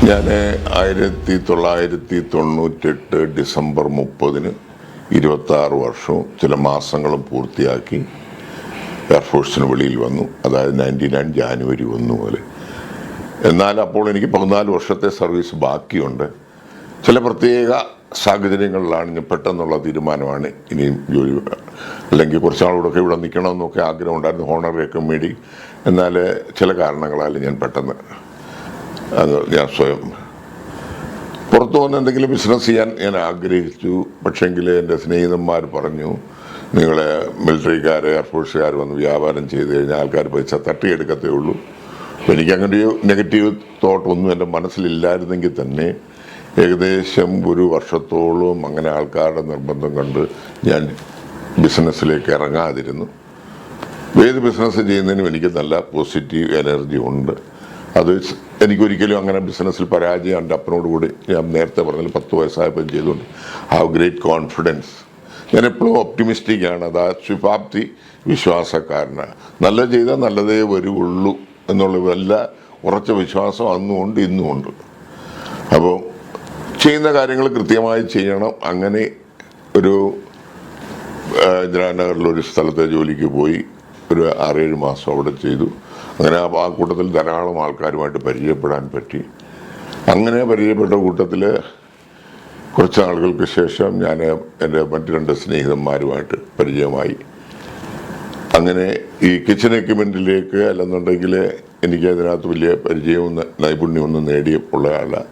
ഞാൻ 1998 ഡിസംബർ 30 26 വർഷവും ചില മാസങ്ങളും പൂർത്തിയാക്കി എയർഫോഴ്സിന് വെളിയിൽ വന്നു. അതായത് 99 ജാനുവരി 1 മുതൽ. എന്നാൽ അപ്പോൾ എനിക്ക് 14 വർഷത്തെ സർവീസ് ബാക്കിയുണ്ട്. ചില പ്രത്യേക സാഹചര്യങ്ങളിലാണ് ഞാൻ പെട്ടെന്നുള്ള തീരുമാനമാണ് ഇനിയും ജോലി, അല്ലെങ്കിൽ കുറച്ചാളോടൊക്കെ ഇവിടെ നിൽക്കണമെന്നൊക്കെ ആഗ്രഹം ഉണ്ടായിരുന്നു, ഹോണറൊക്കെ മേടി. എന്നാൽ ചില കാരണങ്ങളാൽ ഞാൻ പെട്ടെന്ന് ഞാൻ സ്വയം പുറത്തു വന്ന് എന്തെങ്കിലും ബിസിനസ് ചെയ്യാൻ ഞാൻ ആഗ്രഹിച്ചു. പക്ഷേങ്കിൽ എൻ്റെ സ്നേഹിതന്മാർ പറഞ്ഞു, നിങ്ങൾ മിലിറ്ററിക്കാർ എയർഫോഴ്സുകാർ വന്ന് വ്യാപാരം ചെയ്ത് കഴിഞ്ഞാൽ ആൾക്കാർ പൈസ തട്ടിയെടുക്കത്തേ ഉള്ളൂ. അപ്പോൾ എനിക്കങ്ങനെ ഒരു നെഗറ്റീവ് തോട്ടൊന്നും എൻ്റെ മനസ്സിലില്ലായിരുന്നെങ്കിൽ തന്നെ ഏകദേശം ഒരു വർഷത്തോളം അങ്ങനെ ആൾക്കാരുടെ നിർബന്ധം കൊണ്ട് ഞാൻ ബിസിനസ്സിലേക്ക് ഇറങ്ങാതിരുന്നു. ഏത് ബിസിനസ് ചെയ്യുന്നതിനും എനിക്ക് നല്ല പോസിറ്റീവ് എനർജി ഉണ്ട്. അത് എനിക്കൊരിക്കലും അങ്ങനെ ബിസിനസ്സിൽ പരാജയം എൻ്റെ അപ്പനോട് കൂടി ഞാൻ നേരത്തെ പറഞ്ഞാൽ 10 വയസ്സായപ്പോൾ ചെയ്തുകൊണ്ട് ഹാവ് ഗ്രേറ്റ് കോൺഫിഡൻസ്. ഞാൻ എപ്പോഴും ഒപ്റ്റിമിസ്റ്റിക്കാണ്. അത് ശുഭാപ്തി വിശ്വാസക്കാരനാണ്. നല്ലത് ചെയ്താൽ നല്ലതേ വരുള്ളൂ എന്നുള്ള വല്ല ഉറച്ച വിശ്വാസം അന്നുമുണ്ട് ഇന്നുമുണ്ട്. അപ്പോൾ ചെയ്യുന്ന കാര്യങ്ങൾ കൃത്യമായി ചെയ്യണം. അങ്ങനെ ഒരു ഇന്ദിരാനഗറിലൊരു സ്ഥലത്തെ ജോലിക്ക് പോയി ഒരു 6-7 മാസം അവിടെ ചെയ്തു. അങ്ങനെ ആ കൂട്ടത്തിൽ ധാരാളം ആൾക്കാരുമായിട്ട് പരിചയപ്പെടാൻ പറ്റി. അങ്ങനെ പരിചയപ്പെട്ട കൂട്ടത്തിൽ കുറച്ച് ആളുകൾക്ക് ശേഷം ഞാൻ എൻ്റെ മറ്റ് 2 സ്നേഹിതന്മാരുമായിട്ട് പരിചയമായി. അങ്ങനെ ഈ കിച്ചൺ എക്യുപ്മെൻറ്റിലേക്ക് അല്ലെന്നുണ്ടെങ്കിൽ എനിക്ക് അതിനകത്ത് വലിയ പരിചയവും നൈപുണ്യമൊന്നും നേടിയുള്ള ആളാണ്.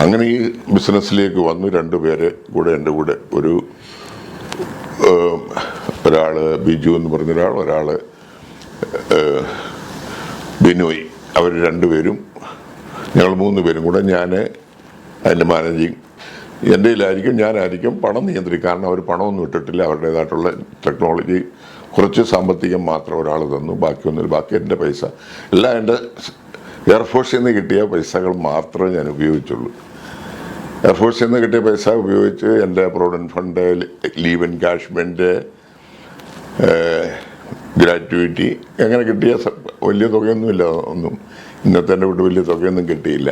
അങ്ങനെ ഈ ബിസിനസ്സിലേക്ക് വന്നു. 2 പേര് കൂടെ എൻ്റെ കൂടെ, ഒരാൾ ബിജു എന്ന് പറഞ്ഞ ഒരാൾ ബിനോയ്, അവർ 2 പേരും, ഞങ്ങൾ 3 പേരും കൂടെ. ഞാൻ അതിൻ്റെ മാനേജിങ് എൻ്റെ കയ്യിലായിരിക്കും, ഞാനായിരിക്കും പണം നിയന്ത്രിക്കും. കാരണം അവർ പണമൊന്നും ഇട്ടിട്ടില്ല. അവരുടേതായിട്ടുള്ള ടെക്നോളജി കുറച്ച് സാമ്പത്തികം മാത്രം ഒരാൾ തന്നു, ബാക്കിയൊന്നുമില്ല. ബാക്കി എൻ്റെ പൈസ എല്ലാം എൻ്റെ എയർഫോഴ്സിൽ നിന്ന് കിട്ടിയ പൈസകൾ മാത്രമേ ഞാൻ ഉപയോഗിച്ചുള്ളൂ. എയർഫോഴ്സിൽ നിന്ന് കിട്ടിയ പൈസ ഉപയോഗിച്ച് എൻ്റെ പ്രൊവിഡൻറ്റ് ഫണ്ട്, ലീവ് എൻകാഷ്മെൻറ്റ്, ഗ്രാറ്റുവിറ്റി അങ്ങനെ കിട്ടിയ വലിയ തുകയൊന്നുമില്ല. ഒന്നും ഇന്നത്തെ എൻ്റെ വീട്ടിൽ വലിയ തുകയൊന്നും കിട്ടിയില്ല.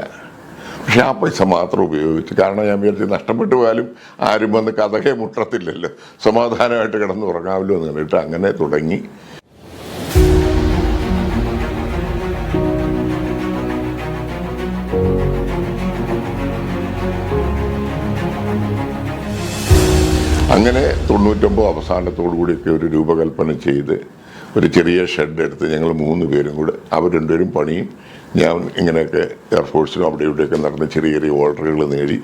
പക്ഷെ ആ പൈസ മാത്രം ഉപയോഗിച്ചു. കാരണം ഞാൻ വിചാരിച്ച് നഷ്ടപ്പെട്ടു പോയാലും ആരും വന്ന് കഥകെ മുട്ടത്തില്ലല്ലോ, സമാധാനമായിട്ട് കിടന്ന് ഉറങ്ങാമല്ലോ എന്ന് കണ്ടിട്ട് അങ്ങനെ തുടങ്ങി. അങ്ങനെ 99 അവസാനത്തോടു കൂടിയൊക്കെ ഒരു രൂപകൽപ്പന ചെയ്ത് ഒരു ചെറിയ ഷെഡ് എടുത്ത് ഞങ്ങൾ 3 പേരും കൂടെ, അവർ 2 പേരും പണിയും, ഞാൻ ഇങ്ങനെയൊക്കെ എയർഫോഴ്സിലും അവിടെ ഇവിടെയൊക്കെ നടന്ന് ചെറിയ ചെറിയ ഓർഡറുകൾ നേടി.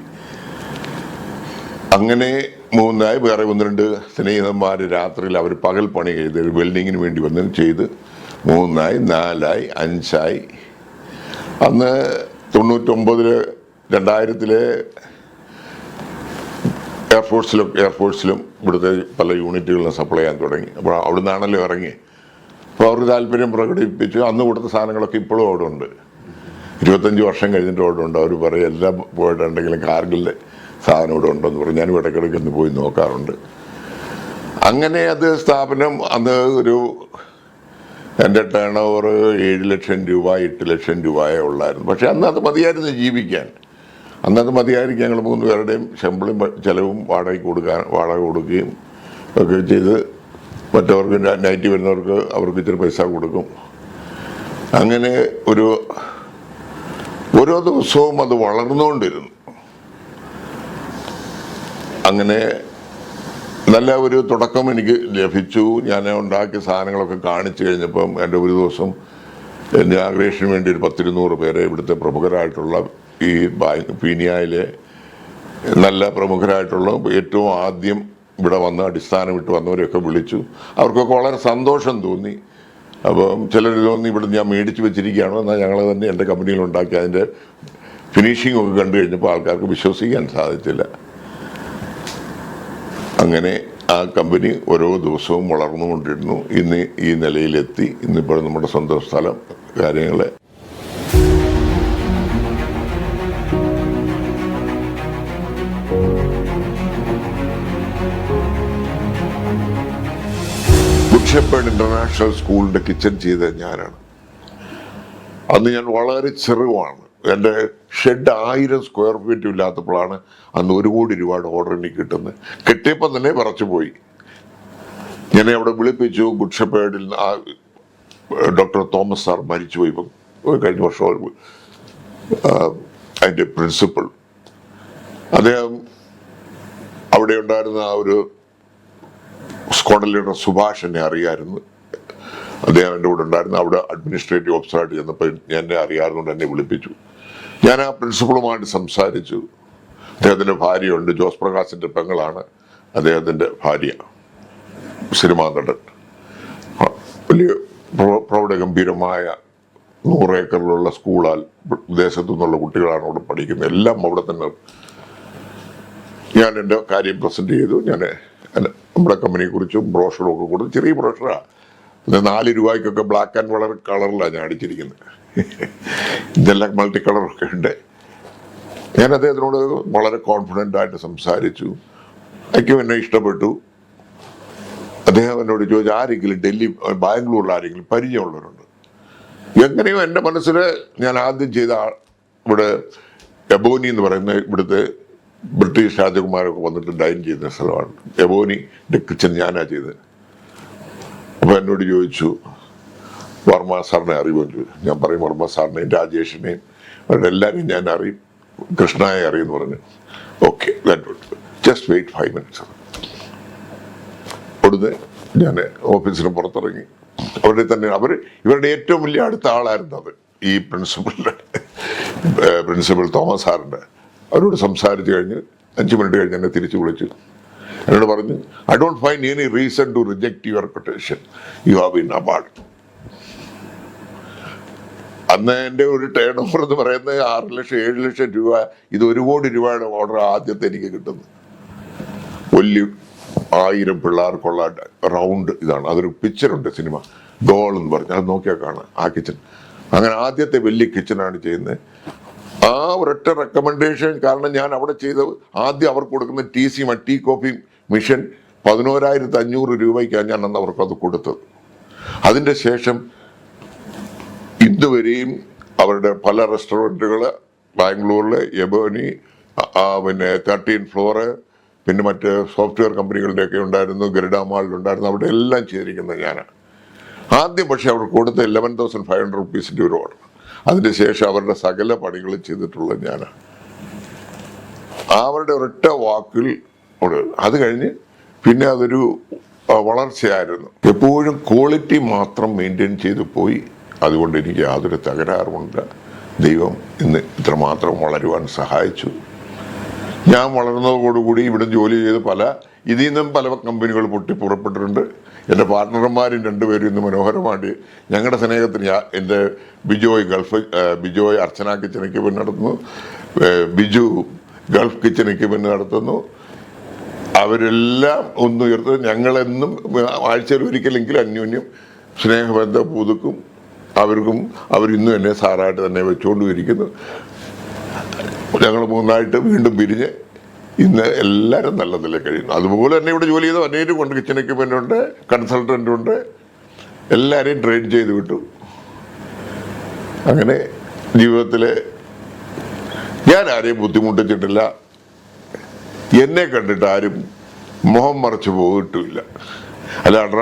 അങ്ങനെ 3ആയി. വേറെ 1-2 സ്നേഹിതന്മാർ രാത്രിയിൽ അവർ പകൽ പണി ചെയ്ത് വെൽഡിങ്ങിന് വേണ്ടി വന്ന് ചെയ്ത് 3ആയി, 4ആയി, 5ആയി. അന്ന് 99 2000 എയർഫോഴ്സിലും ഇവിടുത്തെ പല യൂണിറ്റുകളിലും സപ്ലൈ ചെയ്യാൻ തുടങ്ങി. അപ്പോൾ അവിടെ നിന്നാണല്ലോ ഇറങ്ങി. അപ്പോൾ അവർ താല്പര്യം പ്രകടിപ്പിച്ചു. അന്ന് കൊടുത്ത സാധനങ്ങളൊക്കെ ഇപ്പോഴും അവിടെ ഉണ്ട്. 25 വർഷം കഴിഞ്ഞിട്ട് അവിടെ ഉണ്ട്. അവർ പറയും എല്ലാം പോയിട്ടുണ്ടെങ്കിലും കാർഗിലിലെ സാധനം ഇവിടെ ഉണ്ടെന്ന് പറയും. ഞാനും ഇടയ്ക്കിടയ്ക്ക് ഒന്ന് പോയി നോക്കാറുണ്ട്. അങ്ങനെ അത് സ്ഥാപനം അന്ന് എൻ്റെ ടേൺ ഓവർ 7 ലക്ഷം രൂപ 8 ലക്ഷം രൂപയേ ഉള്ളായിരുന്നു. പക്ഷെ അന്ന് അത് മതിയായിരുന്നു ജീവിക്കാൻ. അന്നത് മതിയായിരിക്കും. ഞങ്ങൾ 3 പേരുടെയും ശമ്പളം ചിലവും വാടക കൊടുക്കുകയും ഒക്കെ ചെയ്ത് മറ്റവർക്ക് നൈറ്റ് വരുന്നവർക്ക് അവർക്ക് ഇച്ചിരി പൈസ കൊടുക്കും. അങ്ങനെ ഓരോ ദിവസവും അത് വളർന്നുകൊണ്ടിരുന്നു. അങ്ങനെ നല്ല ഒരു തുടക്കം എനിക്ക് ലഭിച്ചു. ഞാൻ ഉണ്ടാക്കിയ സാധനങ്ങളൊക്കെ കാണിച്ചു കഴിഞ്ഞപ്പം എൻ്റെ ഒരു ദിവസം ഇനാഗ്രേഷന് വേണ്ടി ഒരു 10-200 പേരെ ഇവിടുത്തെ പ്രമുഖരായിട്ടുള്ള ഈ പീനിയയിലെ നല്ല പ്രമുഖരായിട്ടുള്ള ഏറ്റവും ആദ്യം ഇവിടെ വന്ന് അടിസ്ഥാനം ഇട്ട് വന്നവരെയൊക്കെ വിളിച്ചു. അവർക്കൊക്കെ വളരെ സന്തോഷം തോന്നി. അപ്പം ചിലർ തോന്നി ഇവിടെ ഞാൻ മേടിച്ച് വെച്ചിരിക്കുകയാണോ, എന്നാൽ ഞങ്ങൾ തന്നെ എൻ്റെ കമ്പനിയിൽ ഉണ്ടാക്കി അതിൻ്റെ ഫിനിഷിംഗ് ഒക്കെ കണ്ടു കഴിഞ്ഞപ്പോൾ ആൾക്കാർക്ക് വിശ്വസിക്കാൻ സാധിച്ചില്ല. അങ്ങനെ ആ കമ്പനി ഓരോ ദിവസവും വളർന്നുകൊണ്ടിരുന്നു. ഇന്ന് ഈ നിലയിലെത്തി. ഇന്നിപ്പോൾ നമ്മുടെ സ്വന്തം സ്ഥലം കാര്യങ്ങൾ ഷെപ്പേർഡ് ഇന്റർനാഷണൽ സ്കൂളിൻ്റെ കിച്ചൺ ചെയ്ത ഞാനാണ്. അന്ന് ഞാൻ വളരെ ചെറുതാണ്. എൻ്റെ ഷെഡ് 1000 സ്ക്വയർ ഫീറ്റ് ഇല്ലാത്തപ്പോഴാണ് അന്ന് 1 കോടി രൂപയുടെ ഓർഡർ എനിക്ക് കിട്ടുന്നത്. കിട്ടിയപ്പം തന്നെ പറച്ചു പോയി. ഞാൻ അവിടെ വിളിപ്പിച്ചു. ഗുഡ് ഷെപ്പേർഡിൽ ഡോക്ടർ തോമസ് സാർ മരിച്ചുപോയി. ഇപ്പം കഴിഞ്ഞ വർഷം അതിൻ്റെ പ്രിൻസിപ്പൽ. അദ്ദേഹം അവിടെ ഉണ്ടായിരുന്ന ആ ഒരു സ്ക്വാഡ് ലീഡർ സുഭാഷ് എന്നെ അറിയാമായിരുന്നു. അദ്ദേഹം എൻ്റെ കൂടെ ഉണ്ടായിരുന്നു. അവിടെ അഡ്മിനിസ്ട്രേറ്റീവ് ഓഫീസറായിട്ട് ചെന്നപ്പോൾ എന്നെ അറിയാവുന്നതുകൊണ്ട് എന്നെ വിളിപ്പിച്ചു. ഞാൻ ആ പ്രിൻസിപ്പളുമായിട്ട് സംസാരിച്ചു. അദ്ദേഹത്തിൻ്റെ ഭാര്യയുണ്ട്, ജോസ് പ്രകാശിൻ്റെ പെങ്ങളാണ് അദ്ദേഹത്തിൻ്റെ ഭാര്യ, സിനിമാ നടൻ. വലിയ പ്രൗഢഗംഭീരമായ 100 ഏക്കറിലുള്ള സ്കൂളാൽ വിദേശത്തു നിന്നുള്ള കുട്ടികളാണ് അവിടെ പഠിക്കുന്നത്. എല്ലാം അവിടെ തന്നെ. ഞാൻ എൻ്റെ കാര്യം പ്രസൻറ്റ് ചെയ്തു. ഞാൻ നമ്മുടെ കമ്പനിയെക്കുറിച്ചും ബ്രോഷറും ഒക്കെ കൊടുത്തു. ചെറിയ ബ്രോഷറാണ്. 4 രൂപയ്ക്കൊക്കെ ബ്ലാക്ക് ആൻഡ് വളരെ കളറിലാണ് ഞാൻ അടിച്ചിരിക്കുന്നത്. ഇതെല്ലാം മൾട്ടി കളറൊക്കെ ഉണ്ട്. ഞാൻ അദ്ദേഹത്തിനോട് വളരെ കോൺഫിഡൻ്റ് ആയിട്ട് സംസാരിച്ചു. എനിക്കും എന്നെ ഇഷ്ടപ്പെട്ടു. അദ്ദേഹം എന്നോട് ചോദിച്ചു, ആരെങ്കിലും ഡൽഹി ബാംഗ്ലൂരിൽ ആരെങ്കിലും പരിചയമുള്ളവരുണ്ട്? എങ്ങനെയോ എൻ്റെ മനസ്സിൽ ഞാൻ ആദ്യം ചെയ്ത ഇവിടെ എബോനി എന്ന് പറയുന്ന ഇവിടുത്തെ ബ്രിട്ടീഷ് രാജകുമാരൊക്കെ വന്നിട്ട് ഡൈൻ ചെയ്യുന്ന സ്ഥലമാണ്. എബോനിയുടെ കിച്ചൺ ഞാനാണ് ചെയ്തത്. അപ്പോൾ എന്നോട് ചോദിച്ചു, വർമ്മ സാറിനെ അറിയുമെന്ന് ചോദിച്ചു. ഞാൻ പറയും, വർമ്മ സാറിനെയും രാജേഷിനെയും അവരുടെ എല്ലാവരെയും ഞാൻ അറിയും, കൃഷ്ണയെ അറിയുമെന്ന് പറഞ്ഞു. Okay, just wait 5 minutes. അവിടുന്ന് ഞാൻ ഓഫീസിന് പുറത്തിറങ്ങി. അവരുടെ തന്നെ ഇവരുടെ ഏറ്റവും വലിയ അടുത്ത ആളായിരുന്നു അത്, ഈ പ്രിൻസിപ്പൽ തോമസ് സാറിൻ്റെ. അവരോട് സംസാരിച്ച് കഴിഞ്ഞ് 5 മിനിറ്റ് കഴിഞ്ഞ് എന്നെ തിരിച്ചു വിളിച്ചു. എന്നോട് പറഞ്ഞു, I don't find any reason to reject your quotation, you have been award. അന്ന് എൻ്റെ ഒരു ടേൺ ഓവർ എന്ന് പറയുന്നത് 6 ലക്ഷം 7 ലക്ഷം രൂപ. ഇത് 1 കോടി രൂപയുടെ ഓർഡർ ആദ്യത്തെ എനിക്ക് കിട്ടുന്നു. വലിയ 1000 പിള്ളേർക്കുള്ള റൗണ്ട് ഇതാണ്. അതൊരു പിക്ചറുണ്ട്, സിനിമ ഗോൾ എന്ന് പറഞ്ഞ്, അത് നോക്കിയാൽ കാണാം ആ കിച്ചൺ. അങ്ങനെ ആദ്യത്തെ വലിയ കിച്ചണാണ് ചെയ്യുന്നത്. ആ ഒരൊറ്റ റെക്കമെൻഡേഷൻ കാരണം ഞാൻ അവിടെ ചെയ്ത ആദ്യം അവർക്ക് കൊടുക്കുന്ന ടീ കോഫി മിഷൻ 11,500 രൂപയ്ക്കാണ് ഞാൻ അന്ന് അവർക്ക് അത് കൊടുത്തത്. അതിൻ്റെ ശേഷം ഇതുവരെയും അവരുടെ പല റെസ്റ്റോറൻറ്റുകൾ ബാംഗ്ലൂരിൽ, എബോനി, പിന്നെ 13 ഫ്ലോറ്, പിന്നെ മറ്റ് സോഫ്റ്റ്വെയർ കമ്പനികളുടെയൊക്കെ ഉണ്ടായിരുന്നു, ഗരുഡ മാളിലുണ്ടായിരുന്നു. അവിടെ എല്ലാം ചെയ്തിരിക്കുന്നത് ഞാനാണ്. ആദ്യം പക്ഷേ അവർ കൊടുത്ത 11,500 റുപ്പീസിൻ്റെ ഒരു ഓർഡർ. അതിന് ശേഷം അവരുടെ സകല പണികളും ചെയ്തിട്ടുള്ളത് ഞാനാണ്. അവരുടെ ഒരൊറ്റ വാക്കിൽ അത് കഴിഞ്ഞ് പിന്നെ അതൊരു വളർച്ചയായിരുന്നു. എപ്പോഴും ക്വാളിറ്റി മാത്രം മെയിൻറ്റെയിൻ ചെയ്തു പോയി. അതുകൊണ്ട് എനിക്ക് യാതൊരു തകരാറുമില്ല. ദൈവം ഇന്ന് ഇത്രമാത്രം വളരുവാൻ സഹായിച്ചു. ഞാൻ വളർന്നതോടുകൂടി ഇവിടെ ജോലി ചെയ്ത് ഇതിൽ നിന്നും പല കമ്പനികൾ പുറപ്പെട്ടിട്ടുണ്ട്. എൻ്റെ പാർട്ട്ണർമാരും 2 പേരും ഇന്ന് മനോഹരമായിട്ട് ഞങ്ങളുടെ സ്നേഹത്തിന് എൻ്റെ ബിജോയ് അർച്ചന കിച്ചൺ എക്യുപ്മെൻ്റ് നടത്തുന്നു, ബിജു ഗൾഫ് കിച്ചൺ എക്യുപ്മെൻ്റ് നടത്തുന്നു. അവരെല്ലാം ഒന്നുയർത്ത് ഞങ്ങളെന്നും ആഴ്ചയിൽ ഒരിക്കലെങ്കിലും അന്യോന്യം സ്നേഹബന്ധം പുതുക്കും. അവരിന്നും എന്നെ സാറായിട്ട് തന്നെ വെച്ചുകൊണ്ടിരിക്കുന്നു. ഞങ്ങൾ 3 വീണ്ടും പിരിഞ്ഞ് ഇന്ന് എല്ലാവരും നല്ല നിലയിൽ കഴിയുന്നു. അതുപോലെ തന്നെ ഇവിടെ ജോലി ചെയ്ത അനേകം കൊണ്ട് കിച്ചൺ എക്യുപ്മെൻ്റ് ഉണ്ട്, കൺസൾട്ടൻ്റ് ഉണ്ട്, എല്ലാവരെയും ട്രെയിൻ ചെയ്ത് വിട്ടു. അങ്ങനെ ജീവിതത്തിൽ ഞാൻ ആരെയും ബുദ്ധിമുട്ടിച്ചിട്ടില്ല. എന്നെ കണ്ടിട്ട് ആരും മുഖം മറച്ചു പോയിട്ടുമില്ല. അല്ലാണ്ട്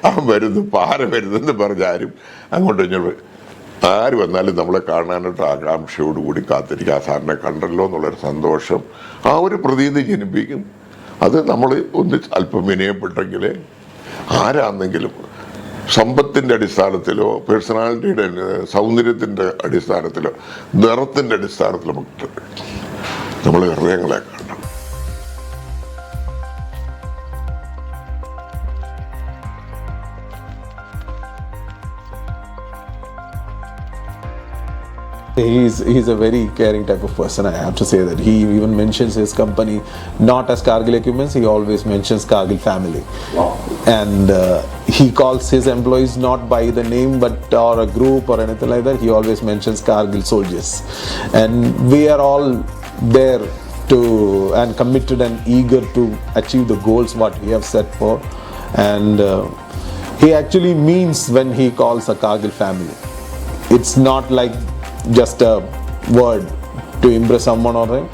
അവൻ വരുന്നു പാര വരുന്നെന്ന് പറഞ്ഞ് ആരും അങ്ങോട്ട് ഇങ്ങോട്ട് ആര് വന്നാലും നമ്മളെ കാണാനായിട്ട് ആകാംക്ഷയോടുകൂടി കാത്തിരിക്കുക. ആ സാറിനെ കണ്ടല്ലോ എന്നുള്ളൊരു സന്തോഷം, ആ ഒരു പ്രതീതി ജനിപ്പിക്കും. അത് നമ്മൾ ഒന്ന് അല്പം വിനയപ്പെട്ടെങ്കിൽ ആരാണെങ്കിലും സമ്പത്തിൻ്റെ അടിസ്ഥാനത്തിലോ പേഴ്സണാലിറ്റിയുടെ സൗന്ദര്യത്തിൻ്റെ അടിസ്ഥാനത്തിലോ നിറത്തിൻ്റെ അടിസ്ഥാനത്തിലോ നമ്മൾ ഹൃദയങ്ങളെ കാണണം. He's a very caring type of person. I have to say that. He even mentions his company not as Cargill Equipments. He always mentions Cargill family. Wow. And he calls his employees not by the name but or a group or anything like that. He always mentions Cargill soldiers. And we are all there and committed and eager to achieve the goals what we have set for. And he actually means when he calls a Cargill family. it's not like just a word to impress someone or him.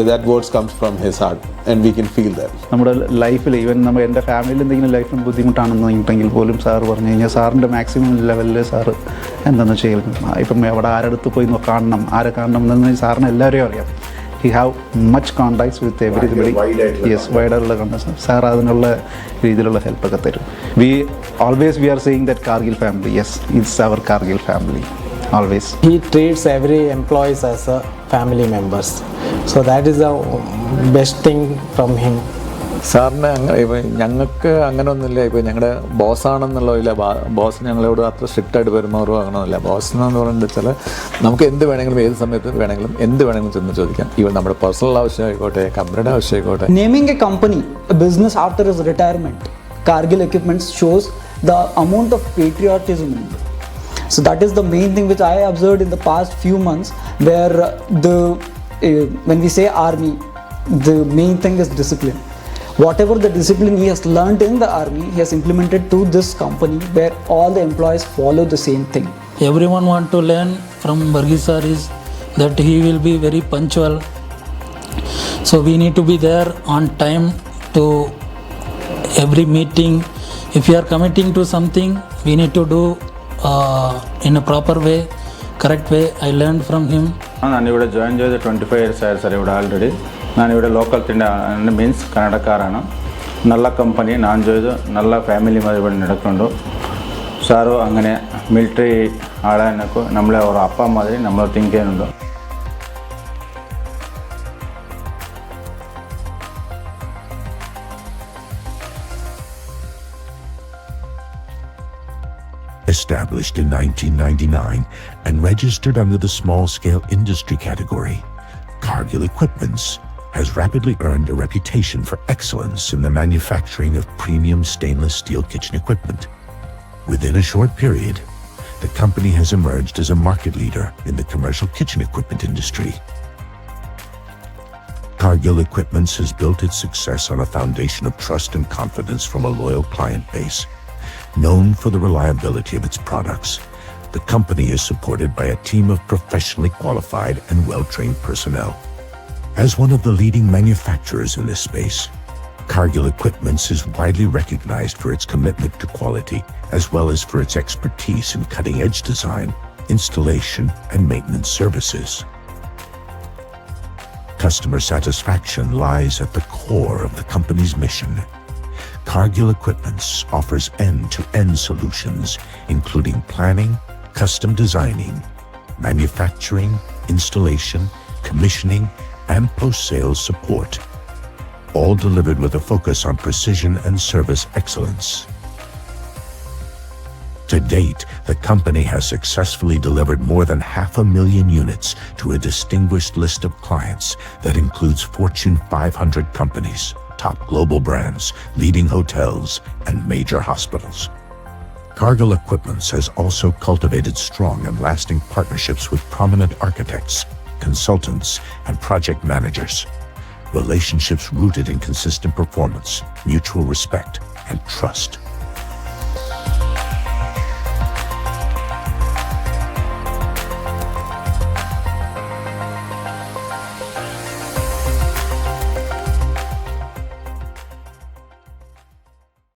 That words comes from his heart and we can feel that. നമ്മുടെ ലൈഫിൽ even എൻ്റെ ഫാമിലിയിൽ എന്തെങ്കിലും ലൈഫിൽ ബുദ്ധിമുട്ടാണെന്നുണ്ടെങ്കിൽ പോലും sir പറഞ്ഞു കഴിഞ്ഞാൽ സാറിൻ്റെ മാക്സിമം ലെവലിൽ സാറ് എന്താണെന്ന് വെച്ചാൽ ഇപ്പം എവിടെ ആരടുത്ത് പോയി കാണണം ആരെ കാണണം എന്ന് സാറിന് എല്ലാവരെയും അറിയാം. He have much contacts with everybody. Yes, വൈഡായിട്ടുള്ള കോണ്ടാക്ട്സ്. സാർ അതിനുള്ള രീതിയിലുള്ള ഹെൽപ്പൊക്കെ തരും. We are saying that Kargil family, yes, it's our Kargil family always. He treats every employees as a family members, so that is the best thing from him. സാറിന് അങ്ങനെ ഇപ്പം ഞങ്ങൾക്ക് അങ്ങനെ ഒന്നുമില്ല. ഇപ്പോൾ ഞങ്ങളുടെ ബോസാണെന്നുള്ളതില്ല, ബോസ് ഞങ്ങളോട് അത്ര സ്ട്രിക്റ്റായിട്ട് പെരുമാറുമോ അങ്ങനെയൊന്നുമില്ല. ബോസ് എന്ന് പറയുന്നത് വെച്ചാൽ നമുക്ക് എന്ത് വേണമെങ്കിലും ഏത് സമയത്ത് വേണമെങ്കിലും എന്ത് വേണമെങ്കിലും ചെന്ന് ചോദിക്കാം. ഈവൻ നമ്മുടെ പേഴ്സണൽ ആവശ്യമായിക്കോട്ടെ, കമ്പനിയുടെ ആവശ്യമായിക്കോട്ടെ. Naming a company a business after his retirement, Cargill Equipments shows the amount of patriotism in it. So that is the main thing which I observed in the past few months, where when we say army, the main thing is discipline. Whatever the discipline he has learned in the army, he has implemented to this company, where all the employees follow the same thing. Everyone want to learn from Varghese sir is that he will be very punctual. So we need to be there on time to every meeting. If you are committing to something, we need to do in a proper way, correct way. I learned from him. ഞാനിവിടെ join ചെയ്ത് 25 years ആയി sir ഇവിടെ already. ഞാനിവിടെ local means കന്നഡക്കാരാണ്. നല്ല company ഞാൻ ചെയ്ത് നല്ല family മതി ഇവിടെ നടക്കുന്നുണ്ട്. സാറും അങ്ങനെ മിലിറ്ററി ആളാനൊക്കെ നമ്മളെ ഒരു അപ്പ മാതിരി നമ്മൾ തിങ്ക് ചെയ്യുന്നുണ്ട്. Established in 1999 and registered under the small-scale industry category, Cargill Equipments has rapidly earned a reputation for excellence in the manufacturing of premium stainless steel kitchen equipment. Within a short period, the company has emerged as a market leader in the commercial kitchen equipment industry. Cargill Equipments has built its success on a foundation of trust and confidence from a loyal client base. Known for the reliability of its products, the company is supported by a team of professionally qualified and well-trained personnel. As one of the leading manufacturers in this space, Cargill Equipments is widely recognized for its commitment to quality, as well as for its expertise in cutting-edge design, installation, and maintenance services. Customer satisfaction lies at the core of the company's mission. Cargill Equipments offers end-to-end solutions, including planning, custom designing, manufacturing, installation, commissioning, and post-sales support, all delivered with a focus on precision and service excellence. To date, the company has successfully delivered more than 500,000 units to a distinguished list of clients that includes Fortune 500 companies, top global brands, leading hotels, and major hospitals. Cargill Equipments has also cultivated strong and lasting partnerships with prominent architects, consultants, and project managers. Relationships rooted in consistent performance, mutual respect, and trust.